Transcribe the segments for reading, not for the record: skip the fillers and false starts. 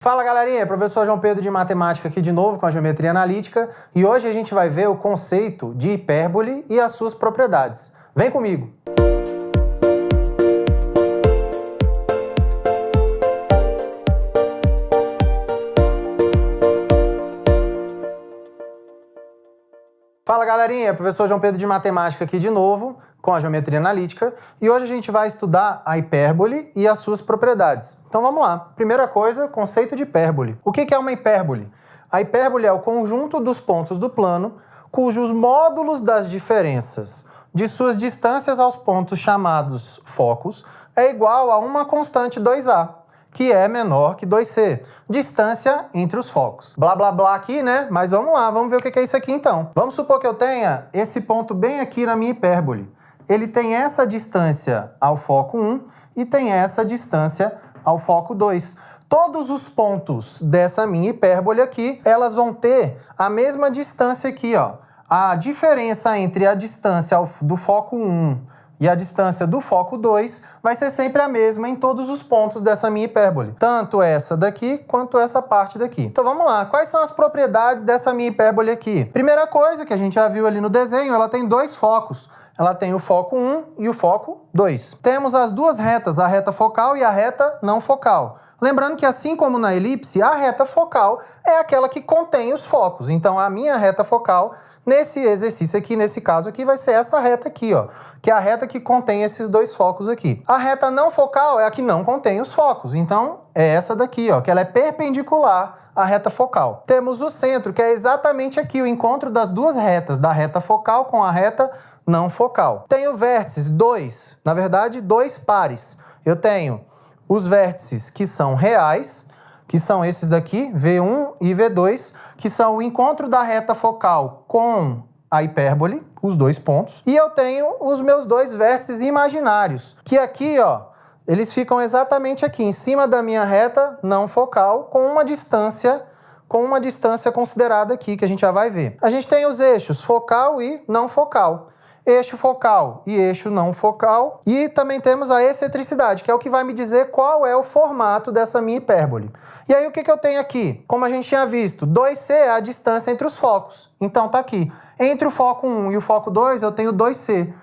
Fala galerinha, professor João Pedro de Matemática aqui de novo com a geometria analítica e hoje a gente vai ver o conceito de hipérbole e as suas propriedades. Vem comigo! Fala galerinha, professor João Pedro de Matemática aqui de novo com a geometria analítica e hoje a gente vai estudar a hipérbole e as suas propriedades. Então vamos lá. Primeira coisa, conceito de hipérbole. O que é uma hipérbole? A hipérbole é o conjunto dos pontos do plano cujos módulos das diferenças de suas distâncias aos pontos chamados focos é igual a uma constante 2a, que é menor que 2c, distância entre os focos. Blá, blá, blá aqui, né? Mas vamos lá, vamos ver o que é isso aqui então. Vamos supor que eu tenha esse ponto bem aqui na minha hipérbole. Ele tem essa distância ao foco 1 e tem essa distância ao foco 2. Todos os pontos dessa minha hipérbole aqui, elas vão ter a mesma distância aqui, ó. A diferença entre a distância do foco 1 e a distância do foco 2 vai ser sempre a mesma em todos os pontos dessa minha hipérbole. Tanto essa daqui, quanto essa parte daqui. Então vamos lá, quais são as propriedades dessa minha hipérbole aqui? Primeira coisa, que a gente já viu ali no desenho, ela tem dois focos. Ela tem o foco 1 e o foco 2. Temos as duas retas, a reta focal e a reta não focal. Lembrando que assim como na elipse, a reta focal é aquela que contém os focos. Então a minha reta focal nesse exercício aqui, nesse caso aqui, vai ser essa reta aqui, ó, que é a reta que contém esses dois focos aqui. A reta não focal é a que não contém os focos, então é essa daqui, ó, que ela é perpendicular à reta focal. Temos o centro, que é exatamente aqui o encontro das duas retas, da reta focal com a reta não focal. Tenho vértices, dois, na verdade, dois pares. Eu tenho os vértices que são reais, que são esses daqui, V1 e V2, que são o encontro da reta focal com a hipérbole, os dois pontos. E eu tenho os meus dois vértices imaginários, que aqui, ó, eles ficam exatamente aqui, em cima da minha reta não focal, com uma distância considerada aqui, que a gente já vai ver. A gente tem os eixos focal e não focal. Eixo focal e eixo não focal. E também temos a excentricidade, que é o que vai me dizer qual é o formato dessa minha hipérbole. E aí o que eu tenho aqui? Como a gente tinha visto, 2c é a distância entre os focos. Então tá aqui. Entre o foco 1 e o foco 2 eu tenho 2c.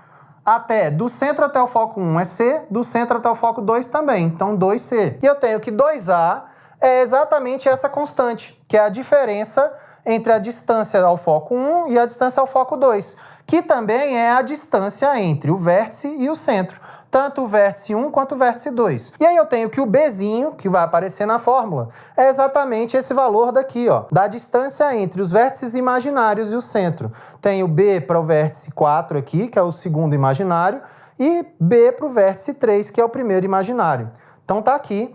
Do centro até o foco 1 é c, do centro até o foco 2 também. Então 2c. E eu tenho que 2a é exatamente essa constante, que é a diferença entre a distância ao foco 1 e a distância ao foco 2, que também é a distância entre o vértice e o centro, tanto o vértice 1 quanto o vértice 2. E aí eu tenho que o Bzinho, que vai aparecer na fórmula, é exatamente esse valor daqui, ó, da distância entre os vértices imaginários e o centro. Tenho B para o vértice 4 aqui, que é o segundo imaginário, e B para o vértice 3, que é o primeiro imaginário. Então tá aqui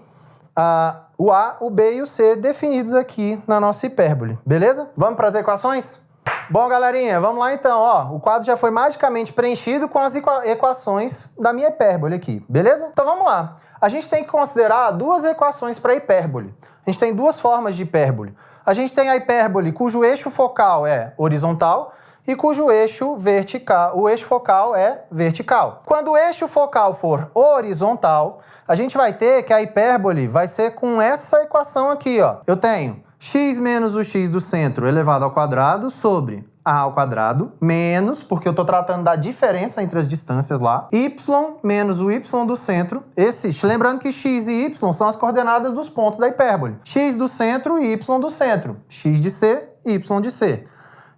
o A, o B e o C definidos aqui na nossa hipérbole, beleza? Vamos para as equações? Bom, galerinha, vamos lá então, ó. O quadro já foi magicamente preenchido com as equações da minha hipérbole aqui, beleza? Então vamos lá. A gente tem que considerar duas equações para hipérbole. A gente tem duas formas de hipérbole. A gente tem a hipérbole cujo eixo focal é horizontal e cujo eixo vertical, o eixo focal é vertical. Quando o eixo focal for horizontal, a gente vai ter que a hipérbole vai ser com essa equação aqui, ó. Eu tenho x menos o x do centro elevado ao quadrado sobre a ao quadrado menos, porque eu estou tratando da diferença entre as distâncias lá, y menos o y do centro. Lembrando que x e y são as coordenadas dos pontos da hipérbole. X do centro e y do centro. X de c, y de c.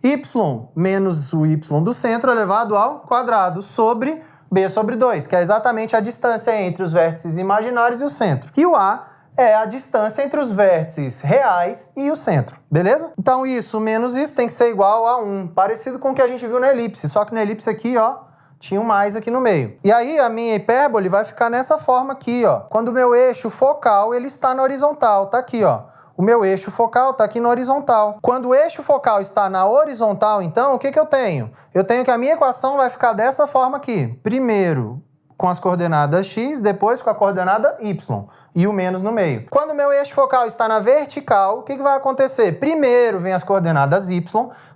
Y menos o y do centro elevado ao quadrado sobre b sobre 2, que é exatamente a distância entre os vértices imaginários e o centro. E o a é a distância entre os vértices reais e o centro, beleza? Então isso menos isso tem que ser igual a 1, parecido com o que a gente viu na elipse, só que na elipse aqui, ó, tinha um mais aqui no meio. E aí a minha hipérbole vai ficar nessa forma aqui, ó. Quando o meu eixo focal, ele está na horizontal, tá aqui, ó. O meu eixo focal está aqui na horizontal. Quando o eixo focal está na horizontal, então, o que eu tenho? Eu tenho que a minha equação vai ficar dessa forma aqui. Primeiro com as coordenadas x, depois com a coordenada y. E o menos no meio. Quando o meu eixo focal está na vertical, o que vai acontecer? Primeiro vem as coordenadas y,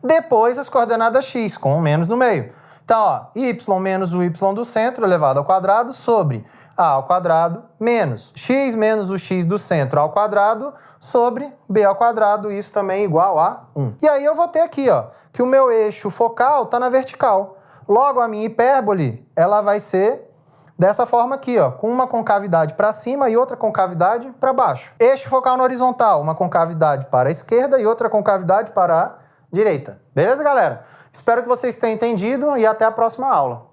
depois as coordenadas x, com o menos no meio. Então, ó, y menos o y do centro elevado ao quadrado sobre a ao quadrado menos x menos o x do centro ao quadrado sobre b ao quadrado, isso também é igual a 1. E aí eu vou ter aqui, ó, que o meu eixo focal está na vertical. Logo, a minha hipérbole, ela vai ser dessa forma aqui, ó, com uma concavidade para cima e outra concavidade para baixo. Eixo focal na horizontal, uma concavidade para a esquerda e outra concavidade para a direita. Beleza, galera? Espero que vocês tenham entendido e até a próxima aula.